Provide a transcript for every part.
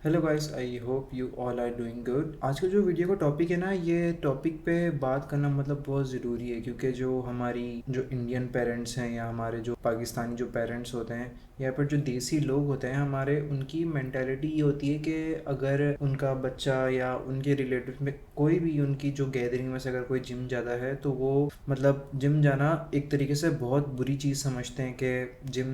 Hello guys, I hope you all are doing good. आज का जो वीडियो का टॉपिक है ना, ये टॉपिक पे बात करना मतलब बहुत ज़रूरी है, क्योंकि जो हमारी जो इंडियन पेरेंट्स हैं या हमारे जो पाकिस्तानी जो पेरेंट्स होते हैं या फिर जो देसी लोग होते हैं हमारे, उनकी मेंटालिटी ये होती है कि अगर उनका बच्चा या उनके रिलेटिव में कोई भी उनकी जो गैदरिंग में से अगर कोई जिम जाता है तो वो मतलब जिम जाना एक तरीके से बहुत बुरी चीज़ समझते हैं कि जिम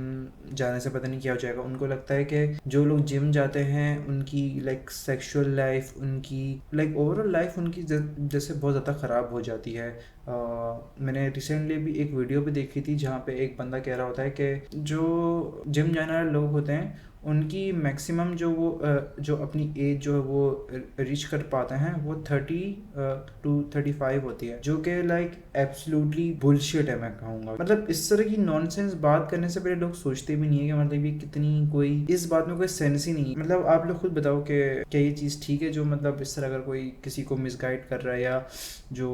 जाने से पता नहीं क्या हो जाएगा। उनको लगता है कि जो लोग जिम जाते हैं उनकी लाइक सेक्सुअल लाइफ, उनकी लाइक ओवरऑल लाइफ उनकी जैसे बहुत ज़्यादा ख़राब हो जाती है। मैंने रिसेंटली भी एक वीडियो भी देखी थी जहाँ पे एक बंदा कह रहा होता है कि जो जिम जाने वाले लोग होते हैं उनकी मैक्सिमम जो अपनी एज जो है वो रीच कर पाते हैं वो 30 to 35 होती है, जो कि लाइक एब्सोल्युटली बुलशिट है मैं कहूँगा। मतलब इस तरह की नॉनसेंस बात करने से पहले लोग सोचते भी नहीं है कि मतलब ये कितनी कोई इस बात में कोई सेंस ही नहीं है। मतलब आप लोग खुद बताओ कि क्या ये चीज़ ठीक है जो मतलब इस तरह अगर कोई किसी को मिसगाइड कर रहा है या जो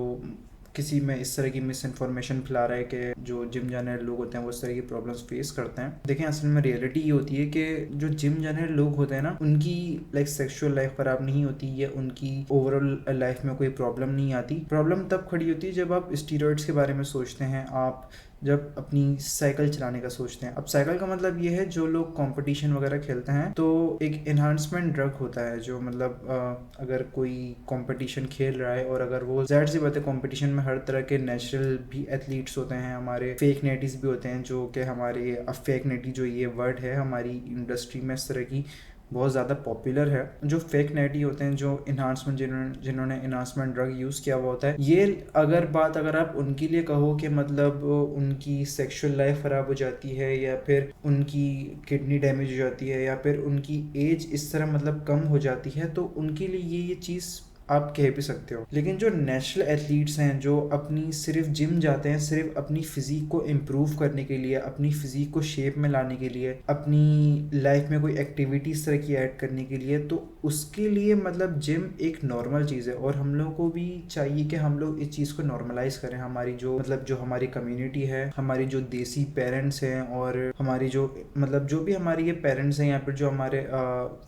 किसी में इस तरह की मिस इन्फॉर्मेशन फैला रहा है कि जो जिम जाने वाले लोग होते हैं वो इस तरह की प्रॉब्लम्स फेस करते हैं। देखें, असल में रियलिटी ये होती है कि जो जिम जाने वाले लोग होते हैं ना, उनकी लाइक सेक्सुअल लाइफ खराब नहीं होती या उनकी ओवरऑल लाइफ में कोई प्रॉब्लम नहीं आती। प्रॉब्लम तब खड़ी होती है जब आप स्टीरॉइड्स के बारे में सोचते हैं, आप जब अपनी साइकिल चलाने का सोचते हैं। अब साइकिल का मतलब ये है, जो लोग कंपटीशन वगैरह खेलते हैं तो एक एनहांसमेंट ड्रग होता है जो मतलब अगर कोई कंपटीशन खेल रहा है और अगर वो ज़ाहिर सी बात है कंपटीशन में हर तरह के नेचुरल भी एथलीट्स होते हैं, हमारे फेक नेटीज भी होते हैं, जो कि हमारे अब फेक नेटी जो ये वर्ड है हमारी इंडस्ट्री में इस तरह की बहुत ज़्यादा पॉपुलर है। जो फेक नेटी होते हैं, जो इन्हांसमेंट जिन्होंने इन्हांसमेंट ड्रग यूज़ किया हुआ होता है, ये अगर आप उनके लिए कहो कि मतलब उनकी सेक्सुअल लाइफ ख़राब हो जाती है या फिर उनकी किडनी डैमेज हो जाती है या फिर उनकी एज इस तरह मतलब कम हो जाती है, तो उनके लिए ये चीज़ आप कह भी सकते हो। लेकिन जो नेशनल एथलीट्स हैं जो अपनी सिर्फ जिम जाते हैं सिर्फ अपनी फिजिक को इम्प्रूव करने के लिए, अपनी फिजिक को शेप में लाने के लिए, अपनी लाइफ में कोई एक्टिविटी इस तरह की ऐड करने के लिए, तो उसके लिए मतलब जिम एक नॉर्मल चीज़ है। और हम लोग को भी चाहिए कि हम लोग इस चीज़ को नॉर्मलाइज करें। हमारी जो मतलब जो हमारी कम्युनिटी है, हमारी जो देसी पेरेंट्स हैं और हमारी जो मतलब जो भी हमारी ये पेरेंट्स हैं या फिर जो हमारे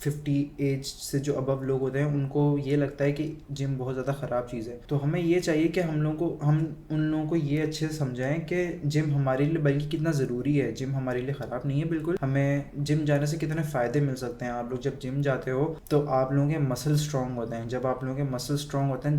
50 एज से जो अबव लोग होते हैं, उनको ये लगता है कि जिम बहुत ज़्यादा ख़राब चीज़ है। तो हमें ये चाहिए कि हम उन लोगों को ये अच्छे से समझाएं कि जिम हमारे लिए बल्कि कितना ज़रूरी है। जिम हमारे लिए ख़राब नहीं है बिल्कुल। हमें जिम जाने से कितने फ़ायदे मिल सकते हैं। आप लोग जब जिम जाते हो तो आप लोगों के मसल स्ट्रॉन्ग होते हैं। जब आप लोगों के मसल स्ट्रॉन्ग होते हैं,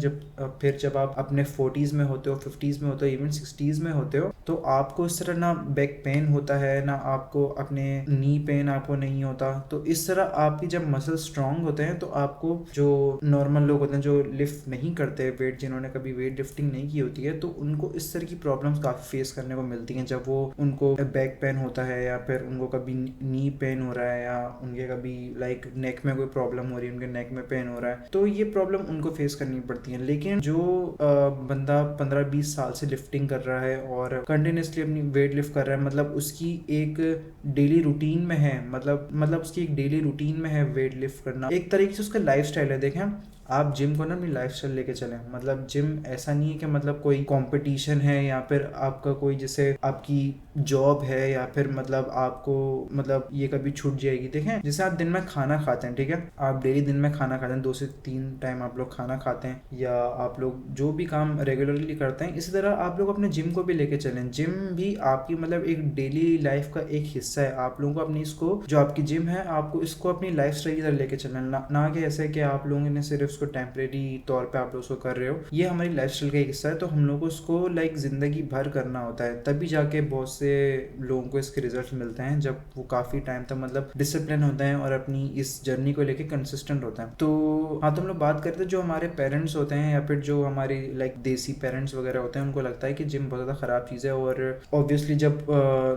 जब आप अपने 40s में होते हो, 50s में होते हो, इवन 60s में होते हो, तो आपको इस तरह ना बैक पेन होता है, ना आपको अपने नी पेन आपको नहीं होता। तो इस तरह आपकी जब मसल स्ट्रॉन्ग होते हैं तो आपको जो नॉर्मल लोग होते हैं जो लिफ्ट नहीं करते वेट, जिन्होंने कभी वेट लिफ्टिंग नहीं की होती है, तो उनको इस तरह की प्रॉब्लम्स काफ़ी फेस करने को मिलती हैं। जब वो उनको बैक पेन होता है या फिर उनको कभी नी पेन हो रहा है या उनके कभी लाइक नेक में कोई प्रॉब्लम हो रही है, उनके नेक में पेन हो रहा है, तो ये प्रॉब्लम उनको फेस करनी पड़ती है। लेकिन जो बंदा 15-20 साल से लिफ्टिंग कर रहा है और कंटिन्यूसली अपनी वेट लिफ्ट कर रहा है, मतलब उसकी एक डेली रूटीन में है, मतलब उसकी एक डेली रूटीन में है वेट लिफ्ट करना, एक तरीके से उसका लाइफ स्टाइल है। देखें, आप जिम को ना अपनी लाइफ स्टाइल लेके चलें। मतलब जिम ऐसा नहीं है कि मतलब कोई कंपटीशन है या फिर आपका कोई जैसे आपकी जॉब है या फिर मतलब आपको मतलब ये कभी छूट जाएगी। देखें, जैसे आप दिन में खाना खाते हैं, ठीक है, आप डेली दिन में खाना खाते हैं, 2 से 3 टाइम आप लोग खाना खाते हैं या आप लोग जो भी काम रेगुलरली करते हैं, इसी तरह आप लोग अपने जिम को भी लेके चलें। जिम भी आपकी मतलब एक डेली लाइफ का एक हिस्सा है। आप लोगों को अपनी इसको जो आपकी जिम है, आपको इसको अपनी लाइफ स्टाइल की तरह लेके चलना, ना कि ऐसे कि आप लोगों ने सिर्फ उसको टेम्परेरी तौर पे आप लोग उसको कर रहे हो। ये हमारी लाइफस्टाइल का एक हिस्सा है, तो हम लोग को उसको लाइक ज़िंदगी भर करना होता है, तभी जाके बहुत से लोगों को इसके रिजल्ट मिलते हैं, जब वो काफ़ी टाइम तक मतलब डिसिप्लिन होते हैं और अपनी इस जर्नी को लेके कंसिस्टेंट होते हैं। तो हाँ, तो हम लोग बात करते हैं जो हमारे पेरेंट्स होते हैं या फिर जो हमारी लाइक देसी पेरेंट्स वगैरह होते हैं, उनको लगता है कि जिम बहुत ज़्यादा ख़राब चीज़ है। और ऑब्वियसली जब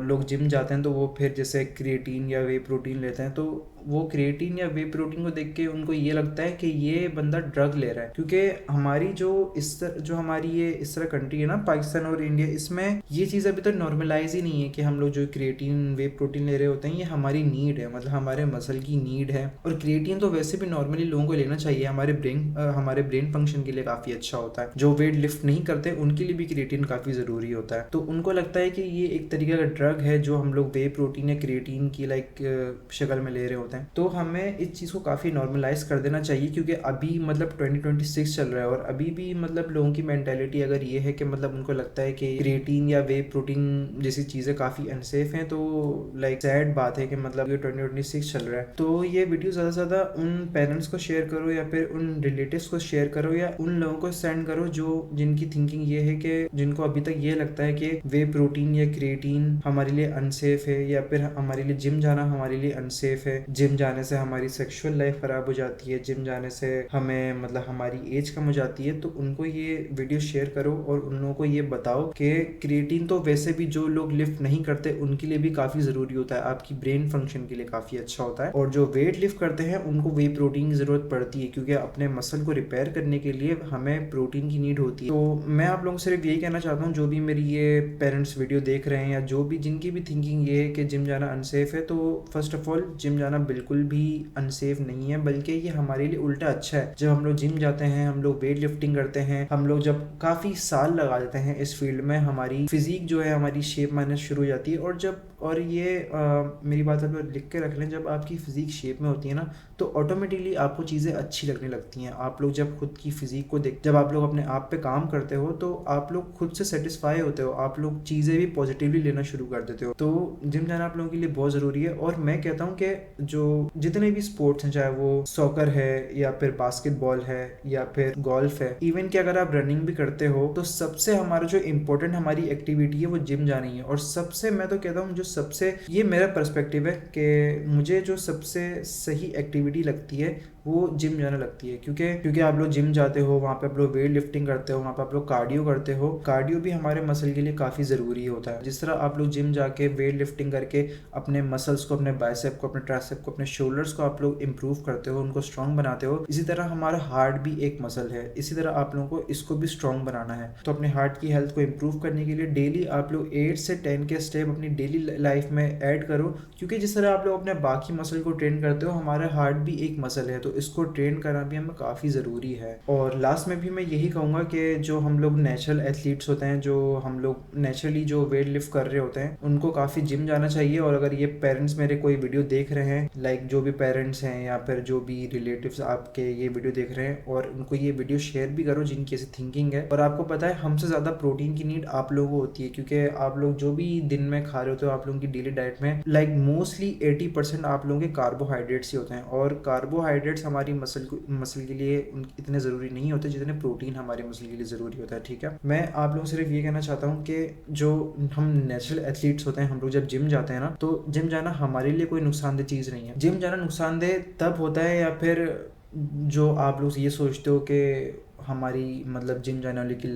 लोग जिम जाते हैं तो वो फिर जैसे क्रिएटिन या वे प्रोटीन लेते हैं, तो वो क्रिएटिन या वे प्रोटीन को देख के उनको ये लगता है कि ये बंदा ड्रग ले रहा है। क्योंकि हमारी जो हमारी ये इस तरह कंट्री है ना, पाकिस्तान और इंडिया, इसमें ये चीज़ अभी तक नॉर्मलाइज ही नहीं है कि हम लोग जो क्रिएटिन वे प्रोटीन ले रहे होते हैं, ये हमारी नीड है, मतलब हमारे मसल की नीड है। और क्रिएटिन तो वैसे भी नॉर्मली लोगों को लेना चाहिए, हमारे ब्रेन फंक्शन के लिए काफ़ी अच्छा होता है। जो वेट लिफ्ट नहीं करते उनके लिए भी क्रिएटिन काफ़ी ज़रूरी होता है। तो उनको लगता है कि ये एक तरीके का ड्रग है जो हम लोग वे प्रोटीन या क्रिएटिन की लाइक शक्ल में ले रहे होते हैं। होते हैं। तो हमें इस चीज़ को काफ़ी नॉर्मलाइज कर देना चाहिए, क्योंकि अभी मतलब 2026 चल रहा है और अभी भी मतलब लोगों की मेंटेलिटी अगर ये है कि मतलब उनको लगता है कि क्रिएटिन या वे प्रोटीन जैसी चीज़ें काफ़ी अनसेफ हैं, तो लाइक सैड बात है कि मतलब ये 2026 चल रहा है। तो ये वीडियो ज़्यादा से ज़्यादा उन पेरेंट्स को शेयर करो या फिर उन रिलेटिव्स को शेयर करो या उन लोगों को सेंड करो जो जिनकी थिंकिंग ये है कि जिनको अभी तक ये लगता है कि वे प्रोटीन या क्रिएटिन हमारे लिए अनसेफ है या फिर हमारे लिए जिम जाना हमारे लिए अनसेफ है, जिम जाने से हमारी सेक्सुअल लाइफ खराब हो जाती है, जिम जाने से हमें मतलब हमारी एज कम हो जाती है। तो उनको ये वीडियो शेयर करो और उन लोगों को ये बताओ कि क्रिएटिन तो वैसे भी जो लोग लिफ्ट नहीं करते उनके लिए भी काफ़ी ज़रूरी होता है, आपकी ब्रेन फंक्शन के लिए काफ़ी अच्छा होता है। और जो वेट लिफ्ट करते हैं उनको वे प्रोटीन की ज़रूरत पड़ती है, क्योंकि अपने मसल को रिपेयर करने के लिए हमें प्रोटीन की नीड होती है। तो मैं आप लोगों से सिर्फ यही कहना चाहता हूँ, जो भी मेरी ये पेरेंट्स वीडियो देख रहे हैं या जो भी जिनकी भी थिंकिंग ये है कि जिम जाना अनसेफ है, तो फर्स्ट ऑफ ऑल जिम जाना बिल्कुल भी अनसेफ नहीं है, बल्कि ये हमारे लिए उल्टा अच्छा है। जब हम लोग जिम जाते हैं, हम लोग वेट लिफ्टिंग करते हैं, हम लोग जब काफ़ी साल लगा देते हैं इस फील्ड में, हमारी फिजिक जो है हमारी शेप माइनस शुरू हो जाती है। और ये मेरी बात आप लिख के रख लें, जब आपकी फिजिक शेप में होती है ना, तो ऑटोमेटिकली आपको चीज़ें अच्छी लगने लगती हैं। आप लोग जब खुद की फिजिक को जब आप लोग अपने आप पे काम करते हो तो आप लोग खुद से सेटिस्फाई होते हो, आप लोग चीज़ें भी पॉजिटिवली लेना शुरू कर देते हो। तो जिम जाना आप लोगों के लिए बहुत ज़रूरी है। और मैं कहता हूँ कि जो जितने भी स्पोर्ट्स हैं, चाहे वो सॉकर है या फिर बास्केटबॉल है या फिर गोल्फ है, इवन कि अगर आप रनिंग भी करते हो, तो सबसे हमारा जो इम्पोर्टेंट हमारी एक्टिविटी है वो जिम जाना ही है। और सबसे मैं तो कहता हूँ जो सबसे, ये मेरा पर्सपेक्टिव है कि मुझे जो सबसे सही एक्टिविटी लगती है वो जिम जाना लगती है। क्योंकि आप लोग जिम जाते हो, वहाँ पे आप लोग वेट लिफ्टिंग करते हो, वहाँ पे आप लोग कार्डियो करते हो। कार्डियो भी हमारे मसल के लिए काफ़ी ज़रूरी होता है। जिस तरह आप लोग जिम जाके वेट लिफ्टिंग करके अपने मसल्स को, अपने बाइसेप को, अपने ट्राइसेप को, अपने शोल्डर्स को आप लोग इंप्रूव करते हो, उनको स्ट्रॉन्ग बनाते हो, इसी तरह हमारा हार्ट भी एक मसल है। इसी तरह आप लोगों को इसको भी स्ट्रॉन्ग बनाना है। तो अपने हार्ट की हेल्थ को इंप्रूव करने के लिए डेली आप लोग 8 से 10 के स्टेप अपनी डेली लाइफ में ऐड करो। क्योंकि जिस तरह आप लोग अपने बाकी मसल को ट्रेन करते हो, हमारा हार्ट भी एक मसल है, तो इसको ट्रेन करना भी हमें काफ़ी ज़रूरी है। और लास्ट में भी मैं यही कहूँगा कि जो हम लोग नेचुरल एथलीट्स होते हैं, जो हम लोग नेचुरली जो वेट लिफ्ट कर रहे होते हैं, उनको काफ़ी जिम जाना चाहिए। और अगर ये पेरेंट्स मेरे कोई वीडियो देख रहे हैं, लाइक जो भी पेरेंट्स हैं या फिर जो भी रिलेटिव्स आपके ये वीडियो देख रहे हैं, और उनको ये वीडियो शेयर भी करो जिनकी ऐसी थिंकिंग है। और आपको पता है हमसे ज़्यादा प्रोटीन की नीड आप लोगों को होती है, क्योंकि आप लोग जो भी दिन में खा रहे होते हो, आप लोगों की डेली डाइट में लाइक मोस्टली 80% आप लोगों के कार्बोहाइड्रेट्स ही होते हैं। और कार्बोहाइड्रेट्स हमारी मसल के लिए इतने ज़रूरी नहीं होते जितने प्रोटीन हमारे मसल के लिए ज़रूरी होता है। ठीक है, मैं आप लोगों से सिर्फ ये कहना चाहता हूँ कि जो हम नेचुरल एथलीट्स होते हैं, हम लोग जब जिम जाते हैं ना, तो जिम जाना हमारे लिए कोई नुकसानदेह चीज़ नहीं है। जिम जाना नुकसानदेह तब होता है, या फिर जो आप लोग ये सोचते हो कि हमारी मतलब जिम जाने वाले की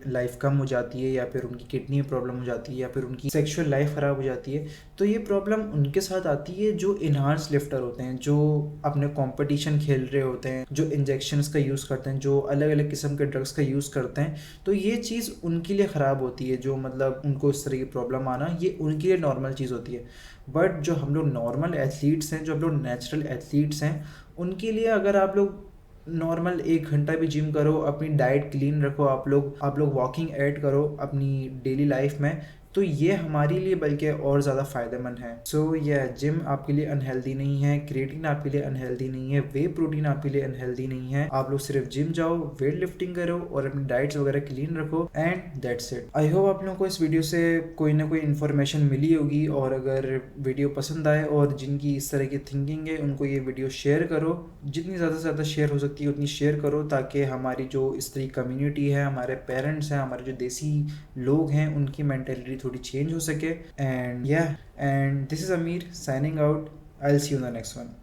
लाइफ कम हो जाती है, या फिर उनकी किडनी में प्रॉब्लम हो जाती है, या फिर उनकी सेक्सुअल लाइफ ख़राब हो जाती है, तो ये प्रॉब्लम उनके साथ आती है जो इन्हांस लिफ्टर होते हैं, जो अपने कंपटीशन खेल रहे होते हैं, जो इंजेक्शंस का यूज़ करते हैं, जो अलग अलग किस्म के ड्रग्स का यूज़ करते हैं। तो ये चीज़ उनके लिए ख़राब होती है, जो मतलब उनको इस तरह की प्रॉब्लम आना, ये उनके लिए नॉर्मल चीज़ होती है। बट जो हम लोग नॉर्मल एथलीट्स हैं, जो हम लोग नेचुरल एथलीट्स हैं, उनके लिए अगर आप लोग नॉर्मल 1 घंटा भी जिम करो, अपनी डाइट क्लीन रखो, आप लोग वॉकिंग ऐड करो अपनी डेली लाइफ में, तो ये हमारे लिए बल्कि और ज़्यादा फ़ायदेमंद है। सो ये जिम आपके लिए अनहेल्दी नहीं है, क्रिएटिन आपके लिए अनहेल्दी नहीं है, वे प्रोटीन आपके लिए अनहेल्दी नहीं है। आप लोग सिर्फ जिम जाओ, वेट लिफ्टिंग करो और अपनी डाइट्स वगैरह क्लीन रखो, and that's it. I hope आप लोगों को इस वीडियो से कोई ना कोई इन्फॉर्मेशन मिली होगी। और अगर वीडियो पसंद आए और जिनकी इस तरह की थिंकिंग है, उनको ये वीडियो शेयर करो, जितनी ज़्यादा से ज़्यादा शेयर हो सकती है उतनी शेयर करो, ताकि हमारी जो इस तरह कम्युनिटी है, हमारे पेरेंट्स हैं, हमारे जो देसी लोग हैं, उनकी मेंटेलिटी थोड़ी चेंज हो सके। एंड दिस इज़ अमीर signing out. I will see you in the next one.